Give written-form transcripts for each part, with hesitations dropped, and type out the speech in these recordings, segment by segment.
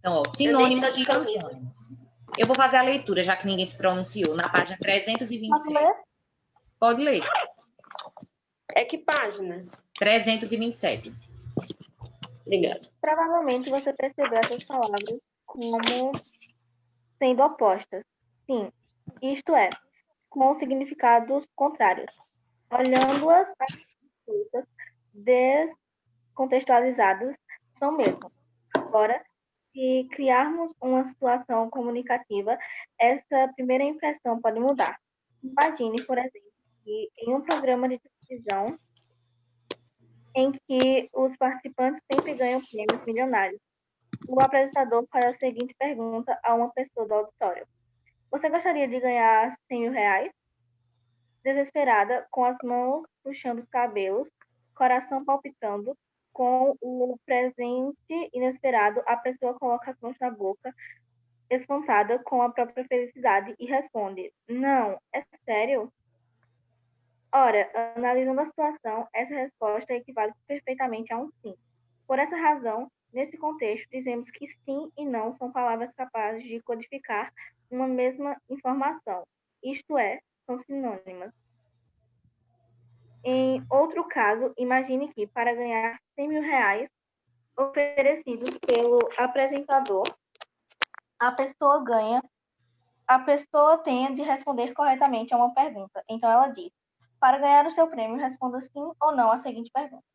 Então, ó, Eu nem tô sinônimos de e camisa. antônimos. Eu vou fazer a leitura, já que ninguém se pronunciou, na página 327. Posso ler? Pode ler. É que página? 327. Obrigada. Provavelmente você percebeu essas palavras como sendo opostas. Sim, isto é, com significados contrários. Olhando-as descontextualizadas, são mesmo. Agora, se criarmos uma situação comunicativa, essa primeira impressão pode mudar. Imagine, por exemplo, que em um programa de televisão em que os participantes sempre ganham prêmios milionários, o apresentador faz a seguinte pergunta a uma pessoa do auditório: Você gostaria de ganhar 100 mil reais? Desesperada, com as mãos puxando os cabelos, coração palpitando, com o presente inesperado, a pessoa coloca as mãos na boca, espantada com a própria felicidade, e responde: Não, é sério? Ora, analisando a situação, essa resposta equivale perfeitamente a um sim. Por essa razão, nesse contexto, dizemos que sim e não são palavras capazes de codificar uma mesma informação, isto é, são sinônimas. Em outro caso, imagine que, para ganhar 100 mil reais oferecidos pelo apresentador, a pessoa tenha de responder corretamente a uma pergunta. Então, ela diz: Para ganhar o seu prêmio, responda sim ou não à seguinte pergunta: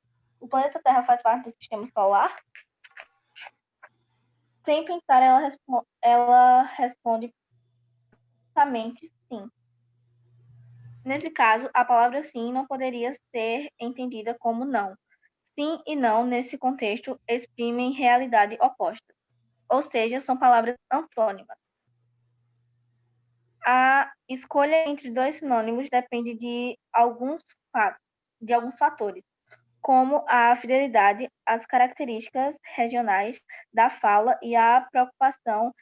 O planeta Terra faz parte do sistema solar? Sem pensar, ela responde somente sim. Nesse caso, a palavra sim não poderia ser entendida como não. Sim e não, nesse contexto, exprimem realidade oposta, ou seja, são palavras antônimas. A escolha entre dois sinônimos depende de alguns fatores, como a fidelidade, as características regionais da fala e a preocupação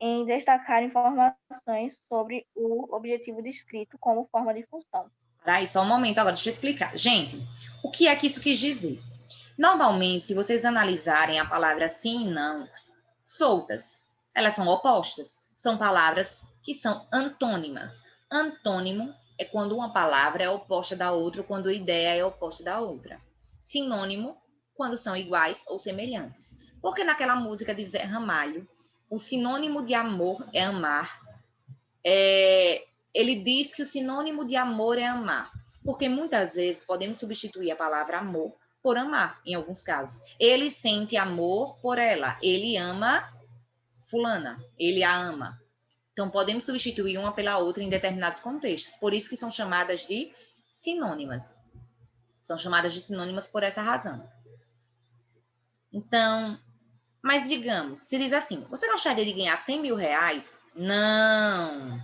em destacar informações sobre o objetivo descrito como forma de função. Peraí, só um momento agora, deixa eu explicar. Gente, o que é que isso quis dizer? Normalmente, se vocês analisarem a palavra sim e não, soltas, elas são opostas. São palavras que são antônimas. Antônimo é quando uma palavra é oposta da outra, quando a ideia é oposta da outra. Sinônimo, quando são iguais ou semelhantes. Porque naquela música de Zé Ramalho, o sinônimo de amor é amar. Ele diz que o sinônimo de amor é amar. Porque muitas vezes podemos substituir a palavra amor por amar, em alguns casos. Ele sente amor por ela. Ele ama fulana. Ele a ama. Então, podemos substituir uma pela outra em determinados contextos. Por isso que são chamadas de sinônimas. São chamadas de sinônimas por essa razão. Então, mas digamos, se diz assim, você gostaria de ganhar 100 mil reais? Não.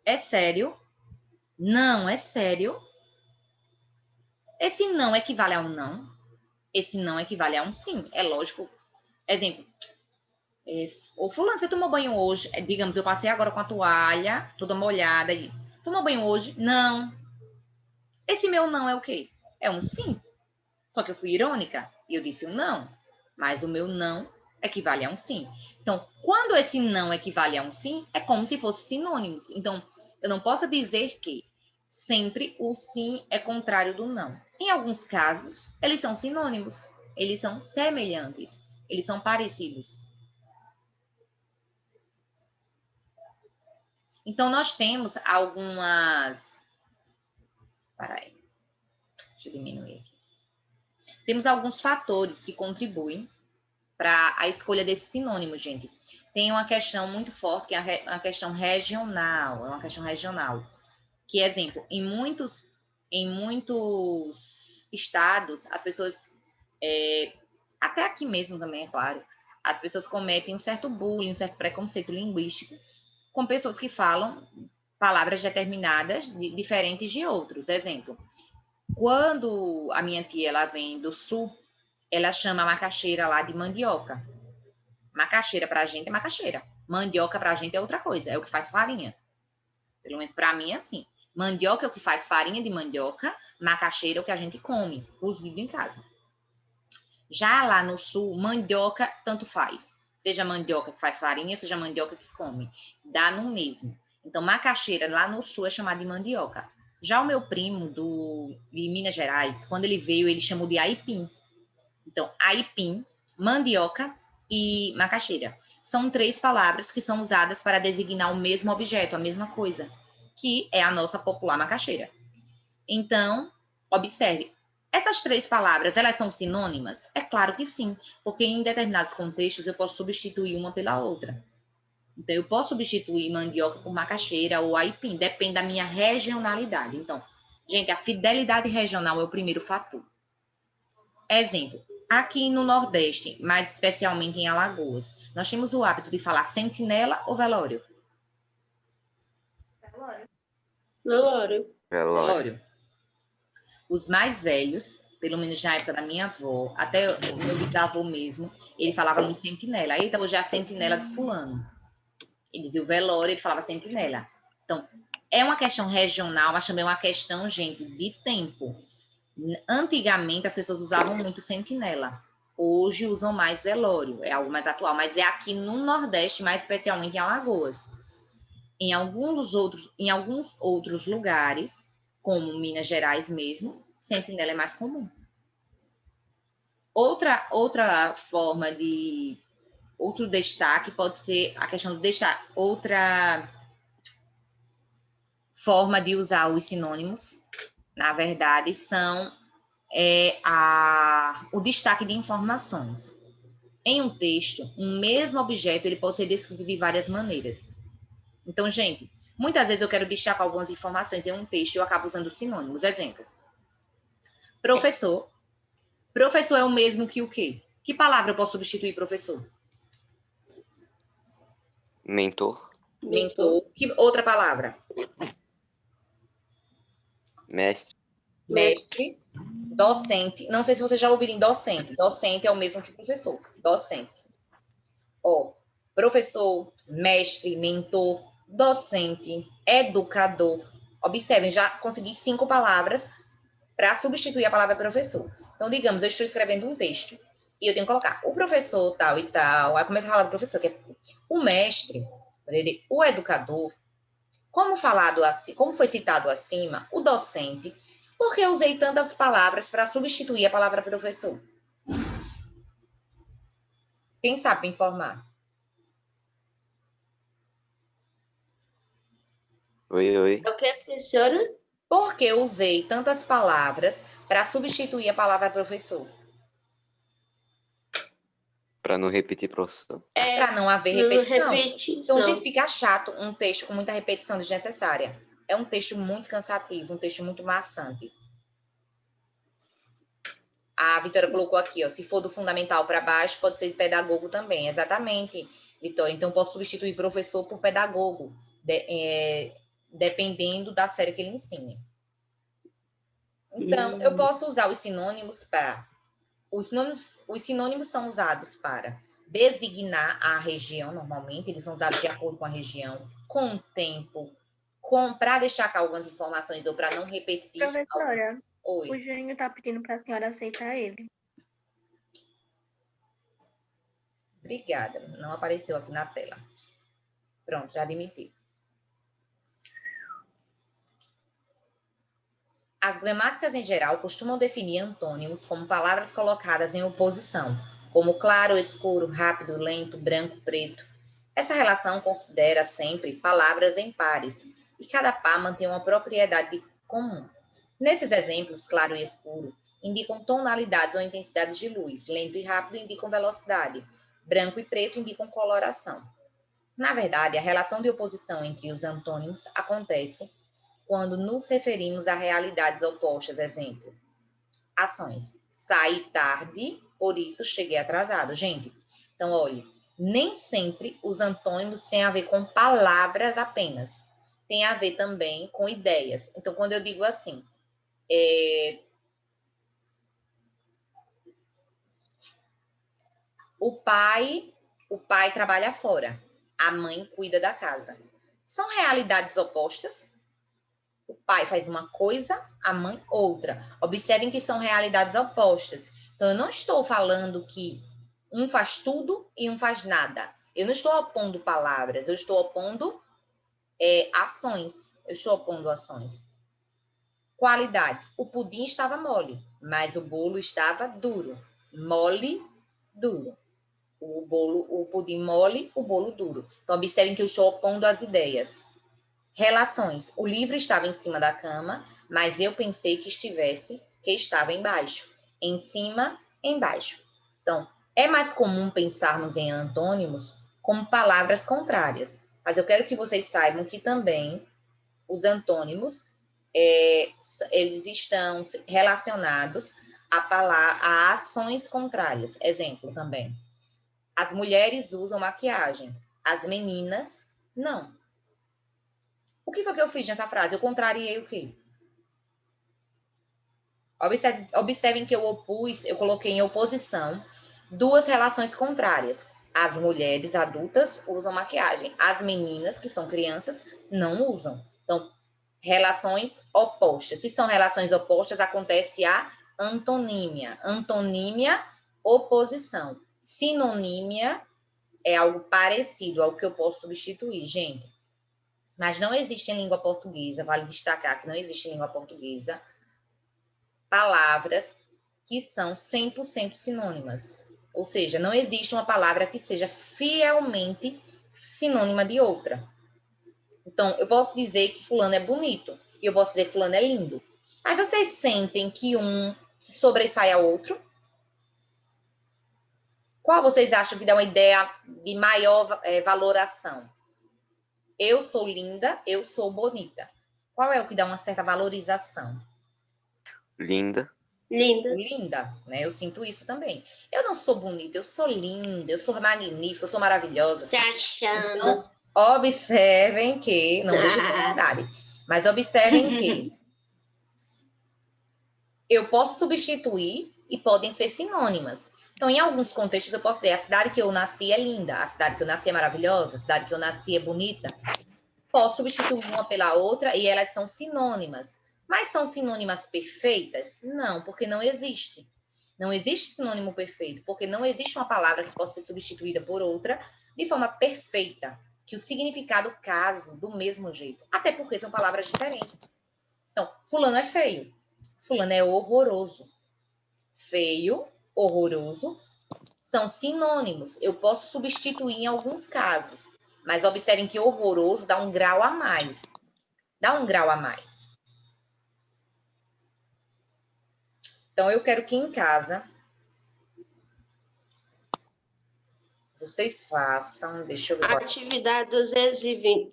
É sério? Não, é sério? Esse não equivale a um não? Esse não equivale a um sim. É lógico. Exemplo. Ô, fulano, você tomou banho hoje? Digamos, eu passei agora com a toalha, toda molhada, e disse, tomou banho hoje? Não. Esse meu não é o quê? É um sim. Só que eu fui irônica e eu disse um não. Mas o meu não equivale a um sim. Então, quando esse não equivale a um sim, é como se fossem sinônimos. Então, eu não posso dizer que sempre o sim é contrário do não. Em alguns casos, eles são sinônimos. Eles são semelhantes. Eles são parecidos. Então, nós temos algumas... Peraí. Deixa eu diminuir aqui. Temos alguns fatores que contribuem para a escolha desse sinônimo, gente. Tem uma questão muito forte, que é uma questão regional. É uma questão regional. Que, exemplo, em muitos estados, as pessoas... até aqui mesmo também, é claro. As pessoas cometem um certo bullying, um certo preconceito linguístico com pessoas que falam palavras determinadas, diferentes de outros. Exemplo, quando a minha tia ela vem do sul, ela chama a macaxeira lá de mandioca. Macaxeira pra gente é macaxeira. Mandioca pra gente é outra coisa, é o que faz farinha. Pelo menos pra mim é assim. Mandioca é o que faz farinha de mandioca, macaxeira é o que a gente come, cozido em casa. Já lá no sul, mandioca tanto faz. Seja mandioca que faz farinha, seja mandioca que come. Dá no mesmo. Então, macaxeira, lá no sul, é chamada de mandioca. Já o meu primo, de Minas Gerais, quando ele veio, ele chamou de aipim. Então, aipim, mandioca e macaxeira. São 3 palavras que são usadas para designar o mesmo objeto, a mesma coisa, que é a nossa popular macaxeira. Então, observe, essas 3 palavras, elas são sinônimas? É claro que sim, porque em determinados contextos eu posso substituir uma pela outra. Então, eu posso substituir mandioca por macaxeira ou aipim, depende da minha regionalidade. Então, gente, a fidelidade regional é o primeiro fator. Exemplo, aqui no Nordeste, mais especialmente em Alagoas, nós temos o hábito de falar sentinela ou velório? Velório. Velório. Os mais velhos, pelo menos na época da minha avó, até o meu bisavô mesmo, ele falava muito sentinela. Eita, hoje é a sentinela do fulano. Ele dizia o velório, ele falava sentinela. Então, é uma questão regional, mas também é uma questão, gente, de tempo. Antigamente, as pessoas usavam muito sentinela. Hoje usam mais velório, é algo mais atual. Mas é aqui no Nordeste, mais especialmente em Alagoas. Em alguns outros lugares, como Minas Gerais mesmo, sentinela é mais comum. Outra forma de... Outro destaque pode ser a questão do destaque. Outra forma de usar os sinônimos, na verdade, são o destaque de informações. Em um texto, um mesmo objeto ele pode ser descrito de várias maneiras. Então, gente, muitas vezes eu quero destacar algumas informações em um texto e eu acabo usando sinônimos. Exemplo, professor. Professor é o mesmo que o quê? Que palavra eu posso substituir professor? Mentor. Mentor. Que outra palavra? Mestre. Mestre. Docente. Não sei se vocês já ouviram docente. Docente é o mesmo que professor. Docente. Ó, professor, mestre, mentor, docente, educador. Observem, já consegui 5 palavras para substituir a palavra professor. Então, digamos, eu estou escrevendo um texto e eu tenho que colocar o professor tal e tal. Aí começa a falar do professor, que é o mestre, o educador, como foi citado acima, o docente. Por que eu usei tantas palavras para substituir a palavra professor? Quem sabe me informar? Oi. É o que, professora? Por que eu usei tantas palavras para substituir a palavra professor? Para não repetir, professor. Para não haver repetição. Repetição. Então, gente, fica chato um texto com muita repetição desnecessária. É um texto muito cansativo, um texto muito maçante. A Vitória colocou aqui, ó, se for do fundamental para baixo, pode ser de pedagogo também. Exatamente, Vitória. Então, posso substituir professor por pedagogo, dependendo da série que ele ensine. Então, eu posso usar os sinônimos para... Os sinônimos são usados para designar a região, normalmente, eles são usados de acordo com a região, com o tempo, para destacar algumas informações ou para não repetir. Professora, Oi. o Júnior está pedindo para a senhora aceitar ele. Obrigada. Não apareceu aqui na tela. Pronto, já admiti. As gramáticas, em geral, costumam definir antônimos como palavras colocadas em oposição, como claro, escuro, rápido, lento, branco, preto. Essa relação considera sempre palavras em pares, e cada par mantém uma propriedade comum. Nesses exemplos, claro e escuro indicam tonalidades ou intensidades de luz, lento e rápido indicam velocidade, branco e preto indicam coloração. Na verdade, a relação de oposição entre os antônimos acontece quando nos referimos a realidades opostas. Exemplo, ações. Saí tarde, por isso cheguei atrasado. Gente, então, olha, nem sempre os antônimos têm a ver com palavras apenas. Tem a ver também com ideias. Então, quando eu digo assim, o pai trabalha fora, a mãe cuida da casa. São realidades opostas? O pai faz uma coisa, a mãe outra. Observem que são realidades opostas. Então, eu não estou falando que Um faz tudo e um faz nada. Eu não estou opondo palavras, eu estou opondo ações. Eu estou opondo ações. Qualidades. O pudim estava mole, mas o bolo estava duro. Mole, duro. O pudim mole, o bolo duro. Então, observem que eu estou opondo as ideias. Relações. O livro estava em cima da cama, mas eu pensei que estava embaixo. Em cima, embaixo. Então, é mais comum pensarmos em antônimos como palavras contrárias. Mas eu quero que vocês saibam que também os antônimos, eles estão relacionados a ações contrárias. Exemplo também. As mulheres usam maquiagem, as meninas não. O que foi que eu fiz nessa frase? Eu contrariei o quê? Observem que eu coloquei em oposição duas relações contrárias. As mulheres adultas usam maquiagem. As meninas, que são crianças, não usam. Então, relações opostas. Se são relações opostas, acontece a antonímia. Antonímia, oposição. Sinonímia é algo parecido ao que eu posso substituir, gente. Mas não existe em língua portuguesa, vale destacar que não existe em língua portuguesa palavras que são 100% sinônimas. Ou seja, não existe uma palavra que seja fielmente sinônima de outra. Então, eu posso dizer que fulano é bonito e eu posso dizer que fulano é lindo. Mas vocês sentem que um se sobressai ao outro? Qual vocês acham que dá uma ideia de maior valoração? Eu sou linda, eu sou bonita. Qual é o que dá uma certa valorização? Linda. Linda. Linda, né? Eu sinto isso também. Eu não sou bonita, eu sou linda, eu sou magnífica, eu sou maravilhosa. Tá achando? Então, observem que, não deixa de ser verdade, mas observem que eu posso substituir e podem ser sinônimas. Então, em alguns contextos, eu posso dizer, a cidade que eu nasci é linda, a cidade que eu nasci é maravilhosa, a cidade que eu nasci é bonita. Posso substituir uma pela outra e elas são sinônimas. Mas são sinônimas perfeitas? Não, porque não existe. Não existe sinônimo perfeito, porque não existe uma palavra que possa ser substituída por outra de forma perfeita, que o significado case do mesmo jeito. Até porque são palavras diferentes. Então, fulano é feio, fulano é horroroso. Feio, horroroso, são sinônimos. Eu posso substituir em alguns casos. Mas observem que horroroso dá um grau a mais. Dá um grau a mais. Então, eu quero que em casa vocês façam, deixa eu ver. Atividade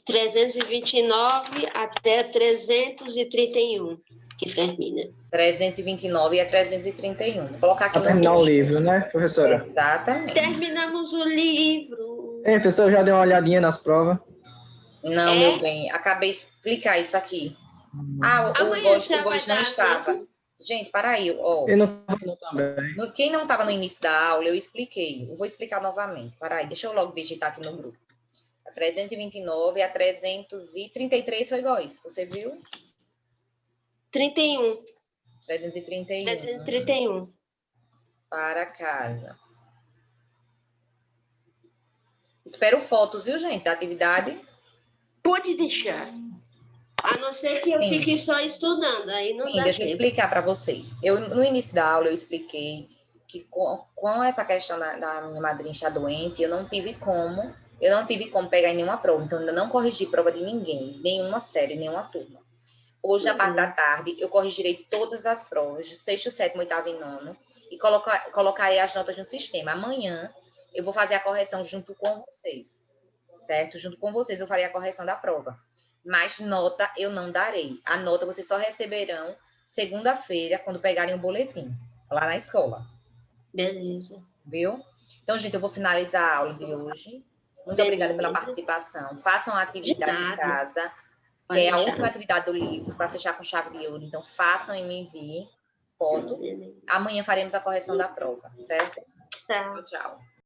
329 até 331, que termina. 329 a 331. Vou colocar aqui Para terminar o livro, né, professora? Exatamente. Terminamos o livro. Professor, já deu uma olhadinha nas provas? Não, meu bem, acabei de explicar isso aqui. O Góis não estava. Gente, para aí. Ó. Eu não estava também. Quem não estava no início da aula, eu expliquei. Eu vou explicar novamente. Para aí, deixa eu logo digitar aqui no grupo. A 329 a 333 foi Góis. Você viu? 31. 331. 331. Para casa. Espero fotos, viu, gente, da atividade. Pode deixar. A não ser que eu Sim. fique só estudando. Aí não Sim, dá deixa eu tempo. explicar para vocês. No início da aula, eu expliquei que com essa questão da minha madrinha estar doente, eu não tive como pegar em nenhuma prova. Então, eu não corrigi prova de ninguém, nenhuma série, nenhuma turma. Hoje, na parte da tarde, eu corrigirei todas as provas, de 6º, 7º, 8º e 9º, e colocarei as notas no sistema. Amanhã, eu vou fazer a correção junto com vocês, certo? Junto com vocês, eu farei a correção da prova. Mas nota eu não darei. A nota vocês só receberão segunda-feira, quando pegarem o boletim, lá na escola. Beleza. Viu? Então, gente, eu vou finalizar a aula de hoje. Muito obrigada pela participação. Façam a atividade de casa, que é a última atividade do livro, para fechar com chave de ouro. Então, façam e me enviem foto. Amanhã faremos a correção da prova, certo? Tá. Tchau.